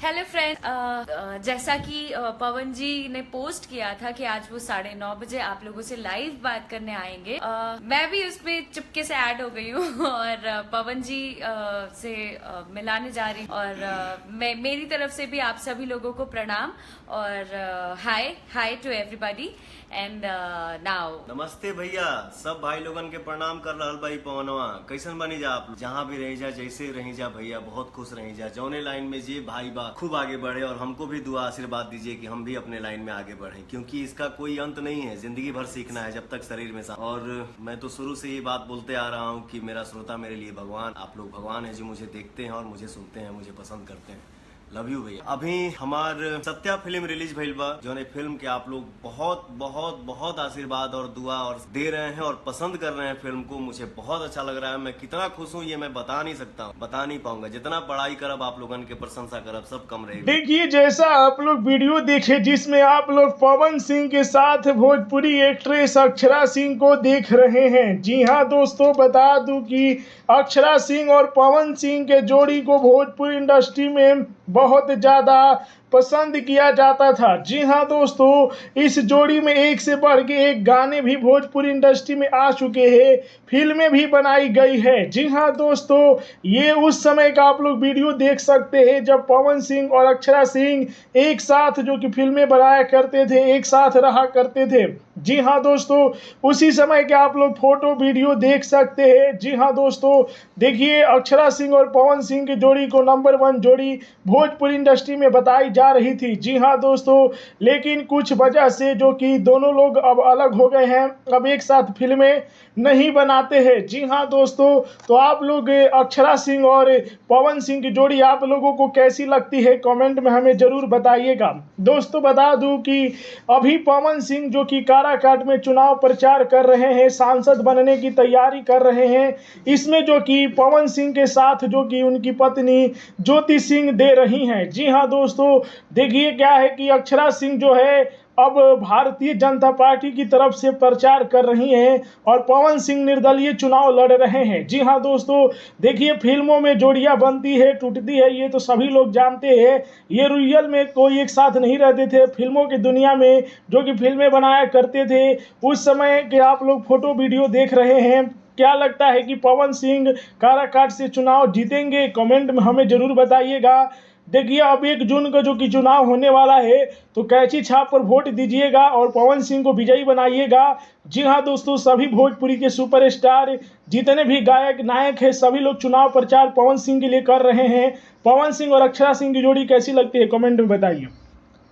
Hello friend, जैसा कि पवन जी ने पोस्ट किया था कि आज वो 9:30 बजे आप लोगों से लाइव बात करने आएंगे। मैं भी उसमें चुपके से ऐड हो गई हूँ और पवन जी से मिलाने जा रही हूँ और मेरी तरफ से भी आप सभी लोगों को प्रणाम और हाय टू एवरीबॉडी एंड नाउ नमस्ते भैया, सब भाई लोगन के प्रणाम कर रहल भाई पवनवा। कैसन बनी जा आप लोग? जहाँ भी रही जा, जैसे रही जा भैया, बहुत खुश रही जा। जौने लाइन में जे भाई बा खूब आगे बढ़े और हमको भी दुआ आशीर्वाद दीजिए कि हम भी अपने लाइन में आगे बढ़े, क्योंकि इसका कोई अंत नहीं है। जिंदगी भर सीखना है जब तक शरीर में सांस। और मैं तो शुरू से ये बात बोलते आ रहा हूँ कि मेरा श्रोता मेरे लिए भगवान, आप लोग भगवान है जो मुझे देखते हैं और मुझे सुनते हैं, मुझे पसंद करते हैं। लव यू भैया। अभी हमार सत्या फिल्म रिलीज भइल बा, जौने फिल्म के आप लोग बहुत बहुत बहुत आशीर्वाद और दुआ और दे रहे हैं और पसंद कर रहे हैं फिल्म को। मुझे बहुत अच्छा लग रहा है। मैं कितना खुश हूँ ये मैं बता नहीं सकता हूँ, बता नहीं पाऊंगा। जितना बड़ाई करब आप लोगन के प्रशंसा करब सब कम रहेगी। देखिए, जैसा आप लोग वीडियो देखे जिसमें आप लोग पवन सिंह के साथ भोजपुरी एक्ट्रेस अक्षरा सिंह को देख रहे हैं। जी हाँ दोस्तों, बता दूं कि अक्षरा सिंह और पवन सिंह के जोड़ी को भोजपुरी इंडस्ट्री में बहुत ज़्यादा पसंद किया जाता था। जी हाँ दोस्तों, इस जोड़ी में एक से बढ़ के एक गाने भी भोजपुरी इंडस्ट्री में आ चुके हैं, फिल्में भी बनाई गई है। जी हाँ दोस्तों, ये उस समय का आप लोग वीडियो देख सकते हैं जब पवन सिंह और अक्षरा सिंह एक साथ जो कि फिल्में बनाया करते थे, एक साथ रहा करते थे। जी हाँ दोस्तों, उसी समय के आप लोग फोटो वीडियो देख सकते हैं। जी हाँ दोस्तों, देखिए अक्षरा सिंह और पवन सिंह की जोड़ी को नंबर 1 जोड़ी भोजपुरी इंडस्ट्री में बताई जा रही थी। जी हाँ दोस्तों, लेकिन कुछ वजह से जो कि दोनों लोग अब अलग हो गए हैं, अब एक साथ फिल्में नहीं बनाते हैं। जी हाँ दोस्तों, तो आप लोग अक्षरा सिंह और पवन सिंह की जोड़ी आप लोगों को कैसी लगती है कमेंट में हमें जरूर बताइएगा। दोस्तों बता दूं कि अभी पवन सिंह जो कि काराकाट में चुनाव प्रचार कर रहे हैं, सांसद बनने की तैयारी कर रहे हैं। इसमें जो कि पवन सिंह के साथ जो कि उनकी पत्नी ज्योति सिंह दे रही हैं। जी हाँ दोस्तों, देखिए क्या है कि अक्षरा सिंह जो है अब भारतीय जनता पार्टी की तरफ से प्रचार कर रही हैं और पवन सिंह निर्दलीय चुनाव लड़ रहे हैं। जी हाँ दोस्तों, देखिए फिल्मों में जोड़ियां बनती है टूटती है, ये तो सभी लोग जानते हैं। ये रियल में कोई एक साथ नहीं रहते थे। फिल्मों की दुनिया में जो कि फिल्में बनाया करते थे, उस समय के आप लोग फोटो वीडियो देख रहे हैं। क्या लगता है कि पवन सिंह काराकाट से चुनाव जीतेंगे? कमेंट में हमें जरूर बताइएगा। देखिए अब 1 जून का जो कि चुनाव होने वाला है, तो कैंची छाप पर वोट दीजिएगा और पवन सिंह को विजयी बनाइएगा। जी हाँ दोस्तों, सभी भोजपुरी के सुपरस्टार जितने भी गायक नायक हैं, सभी लोग चुनाव प्रचार पवन सिंह के लिए कर रहे हैं। पवन सिंह और अक्षरा सिंह की जोड़ी कैसी लगती है कमेंट में बताइए।